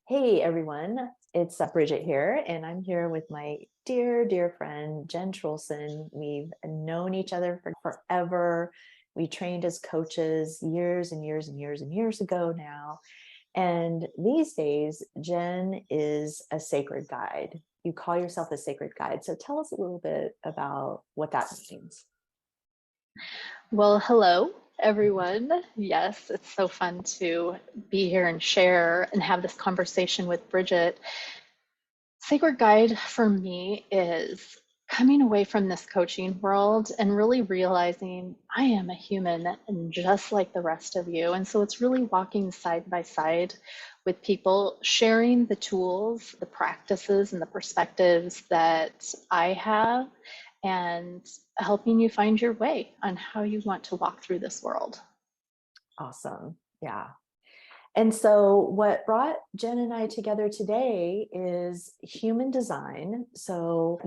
Hey everyone, it's Bridget here, and I'm here with my dear friend Jen Trulson. We've known each other for forever. We trained as coaches years and years and years and years ago now. And these days, Jen is a sacred guide. You call yourself a sacred guide. So tell us a little bit about what that means. Well, hello, everyone. Yes, it's so fun to be here and share and have this conversation with Bridget. Sacred Guide for me is coming away from this coaching world and really realizing I am a human and just like the rest of you. And so it's really walking side by side with people, sharing the tools, the practices, and the perspectives that I have, and helping you find your way on how you want to walk through this world. Awesome. Yeah. And so, what brought Jen and I together today is human design. So,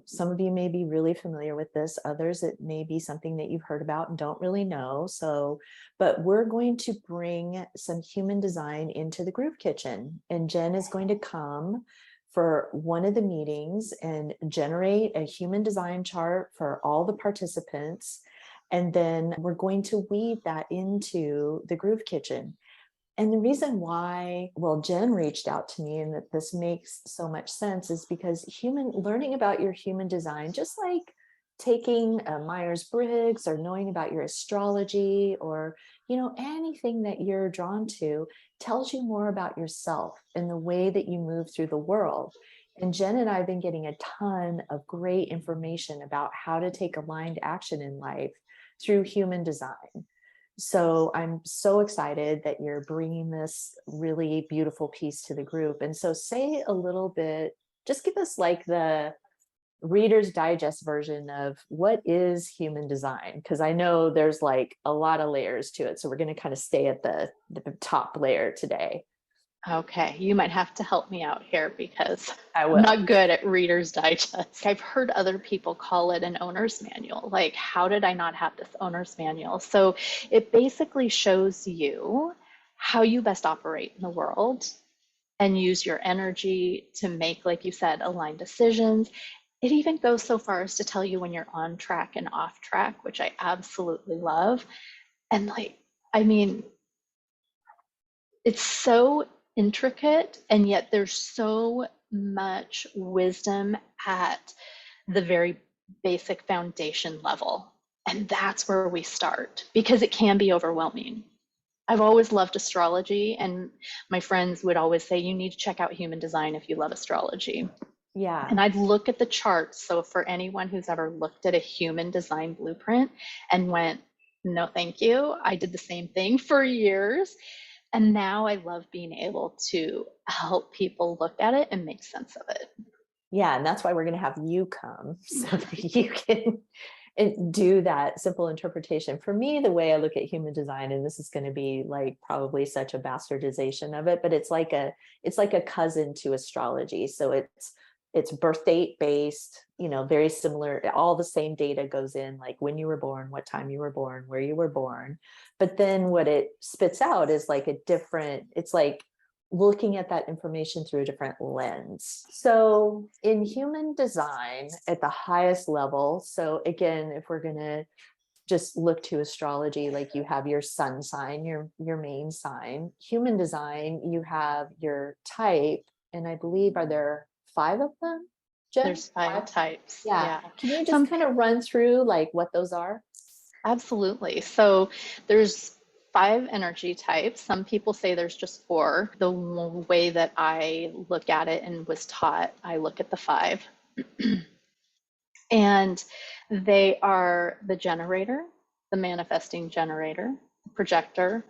some of you may be really familiar with this, others, it may be something that you've heard about and don't really know. So, but we're going to bring some human design into the group kitchen, and Jen is going to come for one of the meetings and generate a human design chart for all the participants. And then we're going to weave that into the groove kitchen. And the reason why, well, Jen reached out to me and that this makes so much sense is because learning about your human design, just like taking a Myers Briggs or knowing about your astrology or, anything that you're drawn to tells you more about yourself and the way that you move through the world. And Jen and I have been getting a ton of great information about how to take aligned action in life through human design. So I'm so excited that you're bringing this really beautiful piece to the group. And so say a little bit, just give us like the Reader's Digest version of what is human design, because I know there's like a lot of layers to it. So we're going to kind of stay at the top layer today. Okay, you might have to help me out here because I I'm will. not good at Reader's Digest. I've heard other people call it an owner's manual. Like, how did I not have this owner's manual? So it basically shows you how you best operate in the world and use your energy to make, like you said, aligned decisions. It even goes so far as to tell you when you're on track and off track, which I absolutely love. And like, I mean, it's so intricate, and yet there's so much wisdom at the very basic foundation level. And that's where we start because it can be overwhelming. I've always loved astrology, and my friends would always say, you need to check out human design if you love astrology. Yeah. And I'd look at the charts. So, for anyone who's ever looked at a human design blueprint and went, no, thank you, I did the same thing for years. And now I love being able to help people look at it and make sense of it. Yeah. And that's why we're going to have you come so that you can do that simple interpretation. For me, the way I look at human design, and this is going to be like probably such a bastardization of it, but it's like a cousin to astrology. So it's birth date based, very similar. All the same data goes in, like when you were born, what time you were born, where you were born. But then what it spits out is like it's like looking at that information through a different lens. So in human design at the highest level, so again, if we're going to just look to astrology, like you have your sun sign, your main sign. Human design, you have your type, and I believe, are there 5 of them, Jen? There's 5 types. Yeah. Yeah. Can you just Some kind of run through like what those are? Absolutely. So there's 5 energy types. Some people say there's just 4. The way that I look at it and was taught, I look at the 5. And they are the generator, the manifesting generator, the projector,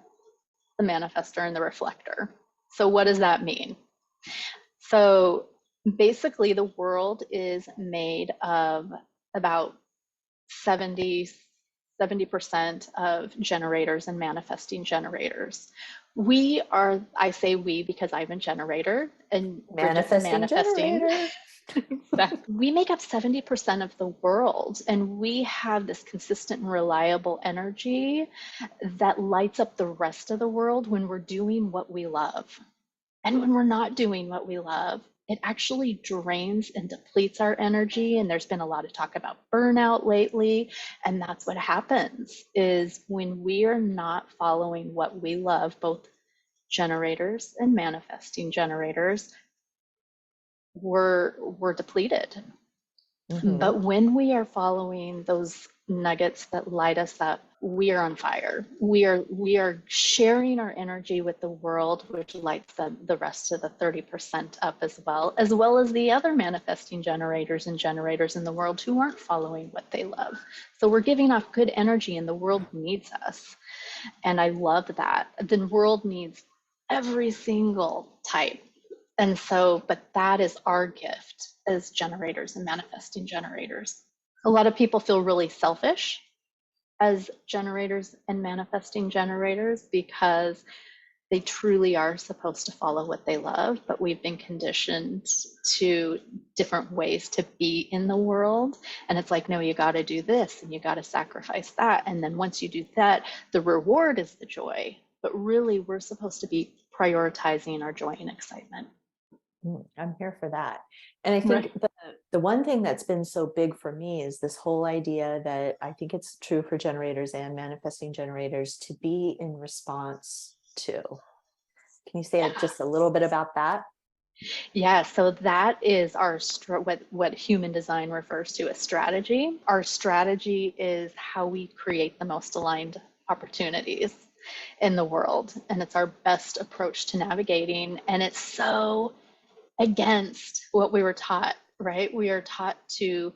the manifestor, and the reflector. So what does that mean? So basically, the world is made of about 70% of generators and manifesting generators. We are, I say we because I'm a generator and Bridget's a Manifesting manifesting. generator. We make up 70% of the world, and we have this consistent and reliable energy that lights up the rest of the world when we're doing what we love. And when we're not doing what we love, it actually drains and depletes our energy. And there's been a lot of talk about burnout lately. And that's what happens is when we are not following what we love, both generators and manifesting generators, we're depleted. Mm-hmm. But when we are following those nuggets that light us up, we are on fire. We are sharing our energy with the world, which lights the rest of the 30% up, as well as the other manifesting generators and generators in the world who aren't following what they love. So we're giving off good energy and the world needs us. And I love that. The world needs every single type. And so, but that is our gift as generators and manifesting generators. A lot of people feel really selfish as generators and manifesting generators because they truly are supposed to follow what they love, but we've been conditioned to different ways to be in the world. And it's like, no, you got to do this and you got to sacrifice that. And then once you do that, the reward is the joy. But really, we're supposed to be prioritizing our joy and excitement. I'm here for that. And I Right. think the one thing that's been so big for me is this whole idea that I think it's true for generators and manifesting generators to be in response to. Can you say Yeah. just a little bit about that? Yeah, so that is our what human design refers to as strategy. Our strategy is how we create the most aligned opportunities in the world, and it's our best approach to navigating. And it's so against what we were taught, right? We are taught to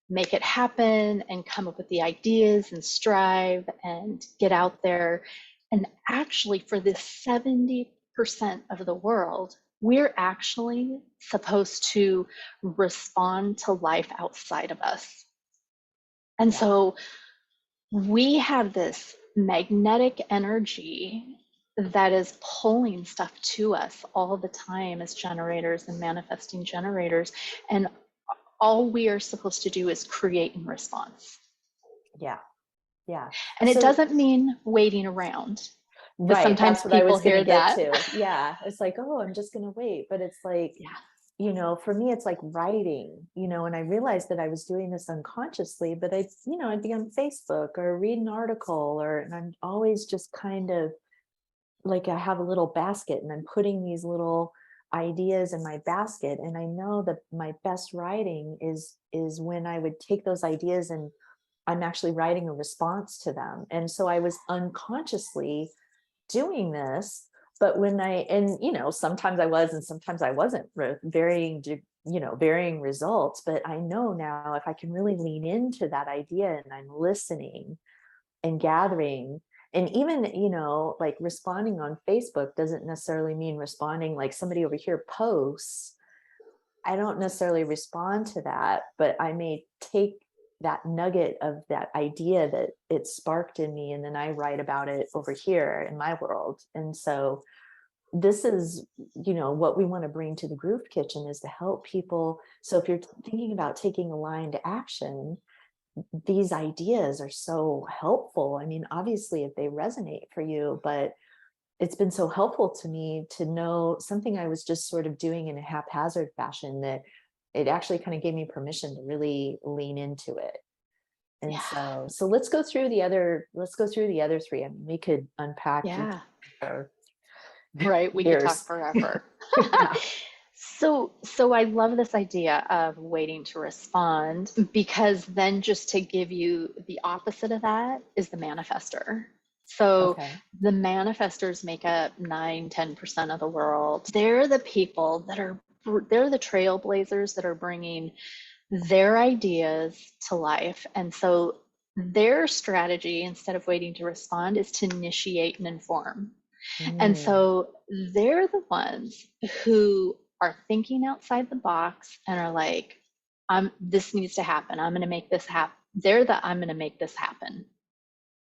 make it happen and come up with the ideas and strive and get out there. And actually, for this 70% of the world, we're actually supposed to respond to life outside of us. And Yeah. so we have this magnetic energy that is pulling stuff to us all the time as generators and manifesting generators. And all we are supposed to do is create in response. Yeah. Yeah. And it So, doesn't mean waiting around, because right. sometimes That's what I people was going to hear get that. to. Yeah. It's like, oh, I'm just going to wait. But it's like, Yeah. for me, it's like writing, and I realized that I was doing this unconsciously, but I'd be on Facebook or read an article and I'm always just kind of like, I have a little basket and I'm putting these little ideas in my basket. And I know that my best writing is when I would take those ideas and I'm actually writing a response to them. And so I was unconsciously doing this, but sometimes I was and sometimes I wasn't, varying results. But I know now, if I can really lean into that idea and I'm listening and gathering, and even like responding on Facebook doesn't necessarily mean responding like somebody over here posts. I don't necessarily respond to that, but I may take that nugget of that idea that it sparked in me, and then I write about it over here in my world. And so this is, what we want to bring to the Groove Kitchen is to help people. So if you're thinking about taking aligned action, these ideas are so helpful. I mean, obviously, if they resonate for you, but it's been so helpful to me to know something I was just sort of doing in a haphazard fashion, that it actually kind of gave me permission to really lean into it. And Yeah. so let's go through the other three. I mean, we could unpack and Yeah. for Right. We could talk years. forever. Yeah. So I love this idea of waiting to respond, because then just to give you the opposite of that is the manifester. So Okay. the manifestors make up 9-10% of the world. They're the people they're the trailblazers that are bringing their ideas to life. And so their strategy, instead of waiting to respond, is to initiate and inform. And Mm, so they're the ones who are thinking outside the box and are like, this needs to happen. I'm going to make this happen. I'm going to make this happen.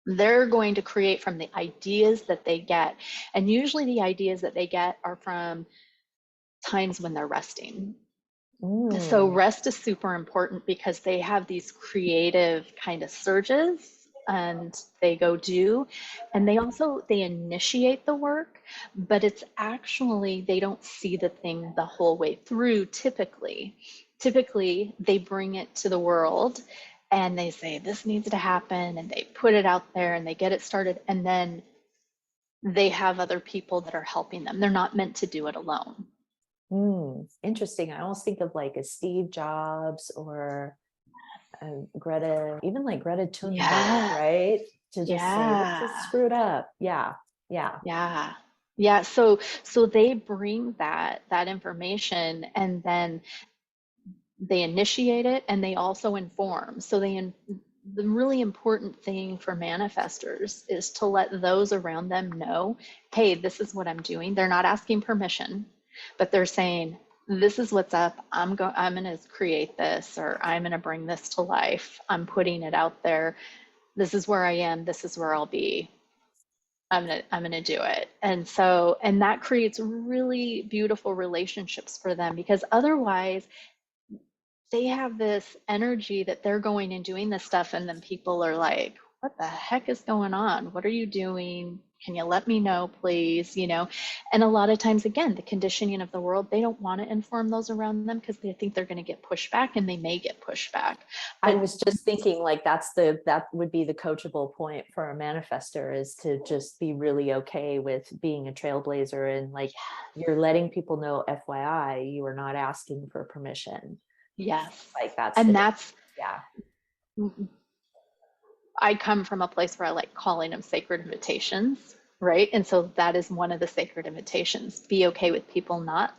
They're going to create from the ideas that they get. And usually the ideas that they get are from times when they're resting. So mm, rest is super important because they have these creative kind of surges and they go do, and they initiate the work, but it's actually, they don't see the thing the whole way through. Typically they bring it to the world and they say this needs to happen, and they put it out there and they get it started, and then they have other people that are helping them. They're not meant to do it alone. Interesting. I almost think of like a Steve Jobs or Greta, even like Greta Thunberg, Yeah, right? To just say, this is yeah, screwed up. Yeah. Yeah. yeah, yeah. So they bring that information, and then they initiate it, and they also inform. The really important thing for manifestors is to let those around them know, hey, this is what I'm doing. They're not asking permission, but they're saying, this is what's up. I'm going to create this, or I'm going to bring this to life. I'm putting it out there. This is where I am. This is where I'll be. I'm gonna do it. And that creates really beautiful relationships for them, because otherwise they have this energy that they're going and doing this stuff, and then people are like, what the heck is going on? What are you doing? Can you let me know, please? And a lot of times, again, the conditioning of the world, they don't want to inform those around them because they think they're going to get pushed back, and they may get pushed back. I But was just thinking like that would be the coachable point for a manifestor, is to just be really okay with being a trailblazer, and like you're letting people know, FYI, you are not asking for permission. yes, Like that's the and difference. that's, Yeah. I come from a place where I like calling them sacred invitations, right? And so that is one of the sacred invitations. Be okay with people not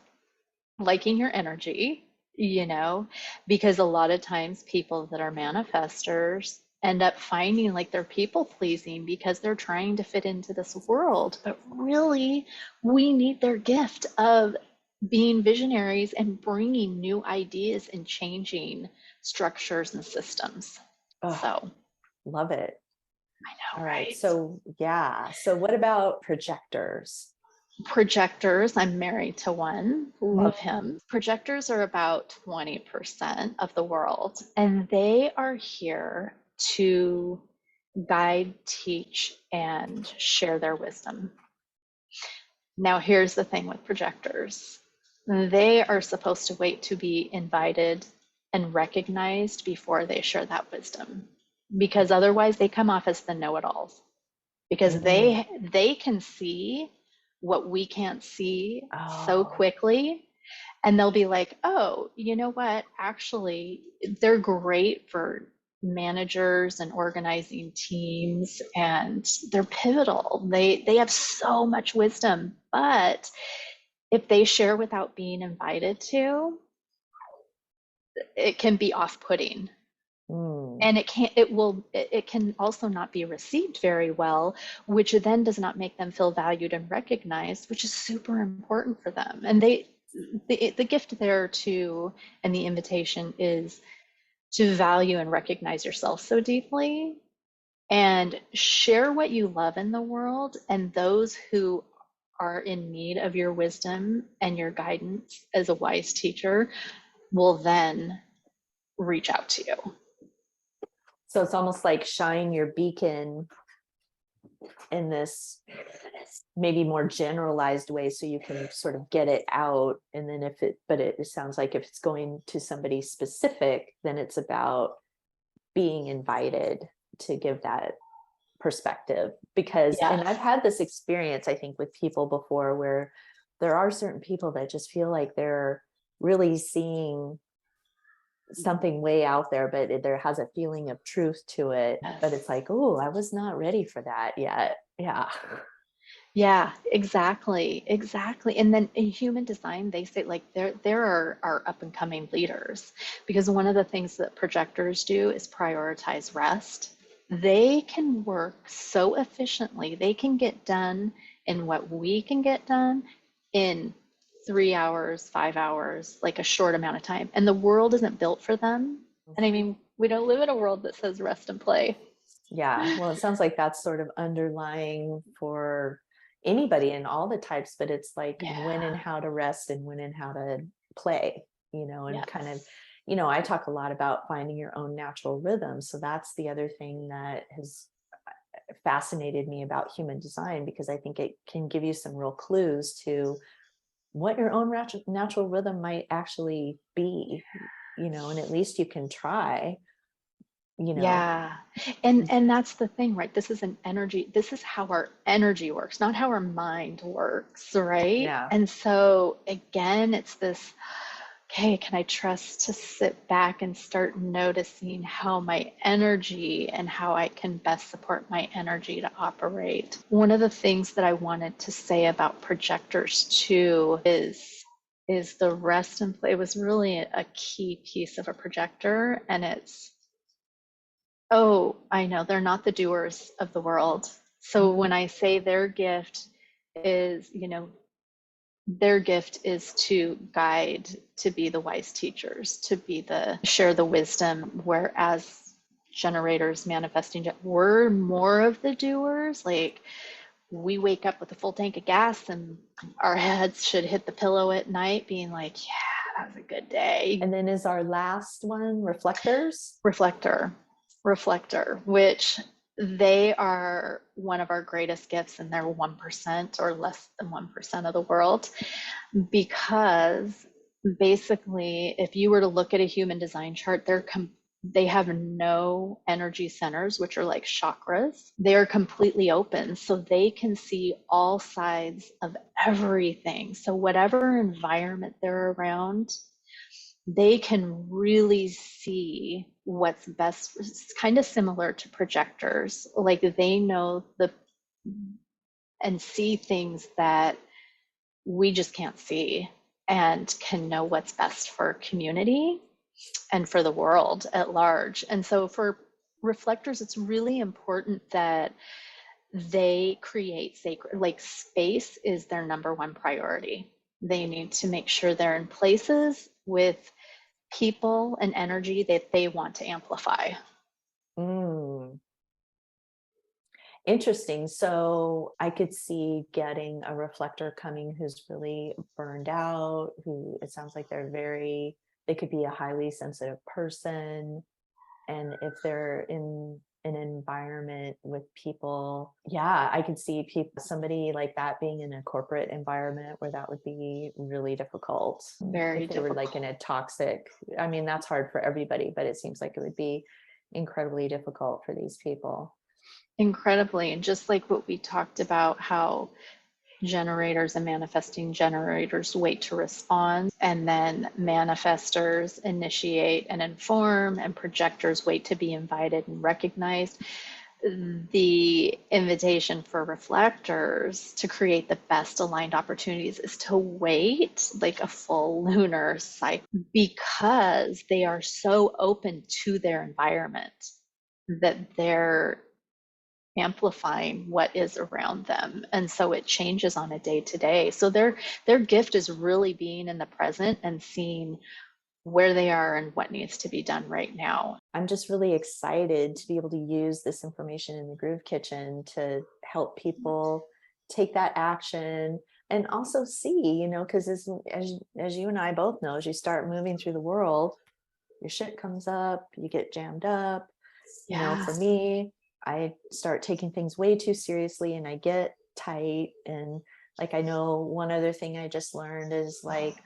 liking your energy, because a lot of times people that are manifestors end up finding like they're people pleasing because they're trying to fit into this world. But really, we need their gift of being visionaries and bringing new ideas and changing structures and systems. Oh, So love it. I know, All right. right? So yeah. So what about projectors? Projectors, I'm married to one, love Mm. him. Projectors are about 20% of the world, and they are here to guide, teach, and share their wisdom. Now, here's the thing with projectors, they are supposed to wait to be invited and recognized before they share that wisdom, because otherwise they come off as the know-it-alls, because Mm. they can see what we can't see so Oh, quickly, and they'll be like, oh, you know what, actually they're great for managers and organizing teams, and they're pivotal. They have so much wisdom, but if they share without being invited to, it can be off-putting, mm. and it can also not be received very well, which then does not make them feel valued and recognized, which is super important for them. And the gift there too, and the invitation is to value and recognize yourself so deeply, and share what you love in the world, and those who are in need of your wisdom and your guidance as a wise teacher will then reach out to you. So it's almost like shine your beacon in this maybe more generalized way, so you can sort of get it out. And then but it sounds like if it's going to somebody specific, then it's about being invited to give that perspective. Because, and I've Yes. had this experience, I think, with people before, where there are certain people that just feel like they're really seeing something way out there, but there has a feeling of truth to it. But it's Yes. like, oh, I was not ready for that yet. Yeah. Yeah, exactly. Exactly. And then in human design, they say like there are up and coming leaders, because one of the things that projectors do is prioritize rest. They can work so efficiently. They can get done in what we can get done in 3 hours, 5 hours, like a short amount of time. And the world isn't built for them. And I mean, we don't live in a world that says rest and play. Yeah. Well, it sounds like that's sort of underlying for anybody in all the types, but it's like when Yeah. and how to rest and when and how to play, and kind of, Yes. I talk a lot about finding your own natural rhythm. So that's the other thing that has fascinated me about human design, because I think it can give you some real clues to what your own natural rhythm might actually be, and at least you can try, you know. Yeah. And that's the thing, right? This is an energy. This is how our energy works, not how our mind works, right? Yeah. And so again, it's this, okay, can I trust to sit back and start noticing how my energy and how I can best support my energy to operate? One of the things that I wanted to say about projectors too is the rest and play was really a key piece of a projector, and it's, oh, I know, they're not the doers of the world. So Mm. when I say their gift is, their gift is to guide, to be the wise teachers, to be the share the wisdom, whereas generators manifesting, we're more of the doers. Like we wake up with a full tank of gas and our heads should hit the pillow at night being like, yeah, that was a good day. And then is our last one reflectors? Reflector, reflector, which they are one of our greatest gifts, and they're 1% or less than 1% of the world, because basically if you were to look at a human design chart, they have no energy centers, which are like chakras. They are completely open, so they can see all sides of everything. So whatever environment they're around, they can really see what's best. It's kind of similar to projectors. Like they know and see things that we just can't see, and can know what's best for community and for the world at large. And so for reflectors, it's really important that they create sacred, like space is their number one priority. They need to make sure they're in places with people and energy that they want to amplify. Mm. Interesting. So I could see getting a reflector coming who's really burned out, who it sounds like they could be a highly sensitive person. And if they're in an environment with people, yeah, I could see somebody like that being in a corporate environment where that would be really difficult. Very If they were like difficult. in a toxic, I mean, that's hard for everybody, but it seems like it would be incredibly difficult for these people. Incredibly. And just like what we talked about, how generators and manifesting generators wait to respond, and then manifestors initiate and inform, and projectors wait to be invited and recognized. The invitation for reflectors to create the best aligned opportunities is to wait like a full lunar cycle, because they are so open to their environment that they're amplifying what is around them, and so it changes on a day to day. So their gift is really being in the present and seeing where they are and what needs to be done right now. I'm just really excited to be able to use this information in the Groove Kitchen to help people take that action, and also see, because as you and I both know, as you start moving through the world, your shit comes up, you get jammed up. Yeah. For me, I start taking things way too seriously and I get tight. And like, I know one other thing I just learned is like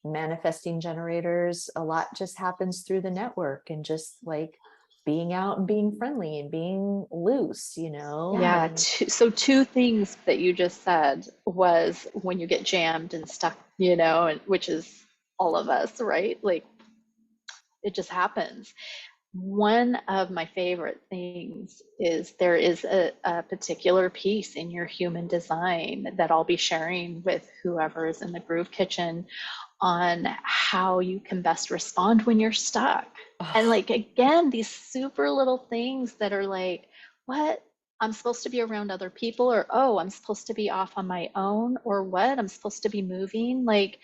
manifesting generators, a lot just happens through the network and just like being out and being friendly and being loose, Yeah, and so two things that you just said was when you get jammed and stuck, and which is all of us, right? Like it just happens. One of my favorite things is there is a particular piece in your human design that I'll be sharing with whoever is in the Groove Kitchen on how you can best respond when you're stuck. And oh, like, again, these super little things that are like, what? I'm supposed to be around other people, or oh, I'm supposed to be off on my own, or what? I'm supposed to be moving. Like,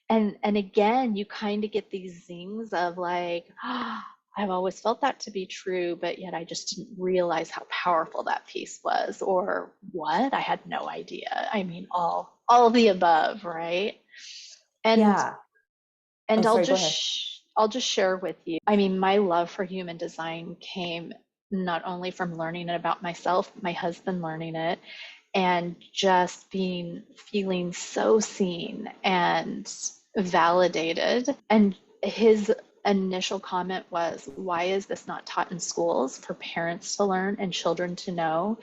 and again, you kind of get these zings of like, oh, I've always felt that to be true, but yet I just didn't realize how powerful that piece was, or what? I had no idea. I mean, all of the above, right? And yeah. Oh, and sorry, go ahead. I'll just share with you. I mean, my love for human design came not only from learning it about myself, my husband learning it, and just feeling so seen and validated. And his initial comment was, why is this not taught in schools for parents to learn and children to know?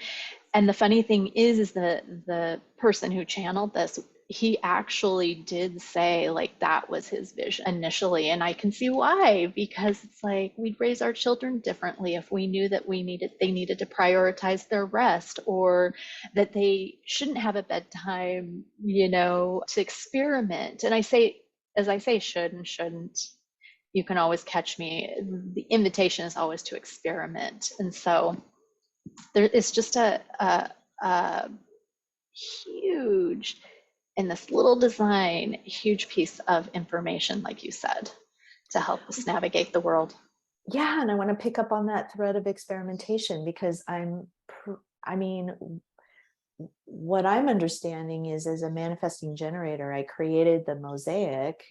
And the funny thing is that the person who channeled this, he actually did say like that was his vision initially. And I can see why, because it's like we'd raise our children differently if we knew that they needed to prioritize their rest, or that they shouldn't have a bedtime, to experiment. And as I say, should and shouldn't, you can always catch me. The invitation is always to experiment. And so there is just a huge, in this little design, huge piece of information, like you said, to help us navigate the world. Yeah, and I want to pick up on that thread of experimentation, because I mean, what I'm understanding is, as a manifesting generator, I created the mosaic,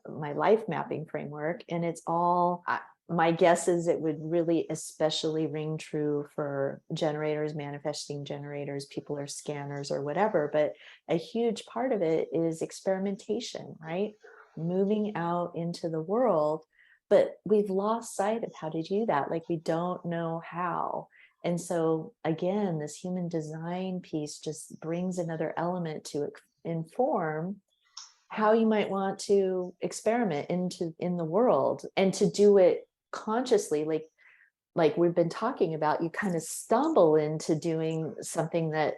my life mapping framework, and it's all, my guess is it would really especially ring true for generators, manifesting generators, people are scanners or whatever, but a huge part of it is experimentation, right? Moving out into the world, but we've lost sight of how to do that. Like, we don't know how. And so again, this human design piece just brings another element to inform how you might want to experiment in the world, and to do it consciously. Like we've been talking about, you kind of stumble into doing something that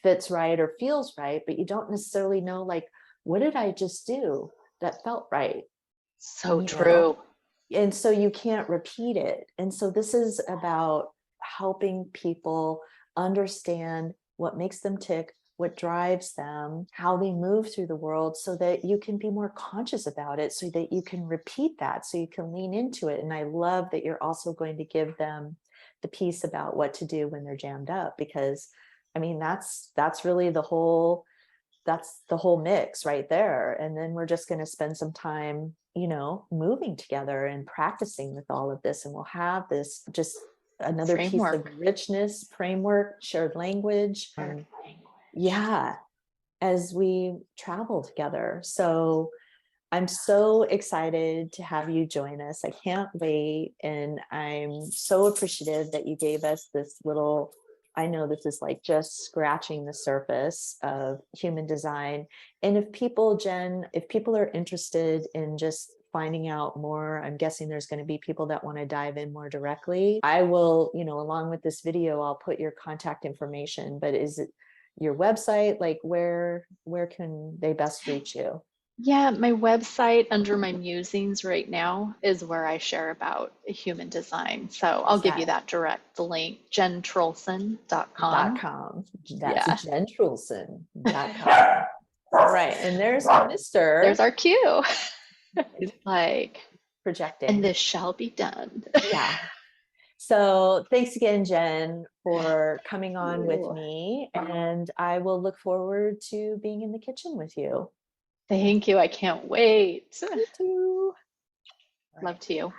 fits right or feels right, but you don't necessarily know, like, what did I just do that felt right? So true. And so you can't repeat it. And so this is about helping people understand what makes them tick, what drives them, how they move through the world, so that you can be more conscious about it, so that you can repeat that, so you can lean into it. And I love that you're also going to give them the piece about what to do when they're jammed up, because I mean, that's really that's the whole mix right there. And then we're just going to spend some time, moving together and practicing with all of this. And we'll have this just another piece of richness, framework, shared language. Yeah, as we travel together. So I'm so excited to have you join us. I can't wait. And I'm so appreciative that you gave us this little, I know this is like just scratching the surface of human design. And if people are interested in just finding out more, I'm guessing there's going to be people that want to dive in more directly. I will, along with this video, I'll put your contact information, but is it your website? Like, where can they best reach you? Yeah, my website under my musings right now is where I share about human design. So I'll give you that direct link, jentrulson.com. .com. That's Yeah. jentrulson.com. All right. And there's Mr. There's our cue. Like, projecting. And this shall be done. Yeah. So thanks again, Jen, for coming on with me. And I will look forward to being in the kitchen with you. Thank you. I can't wait. Me too. Love to you.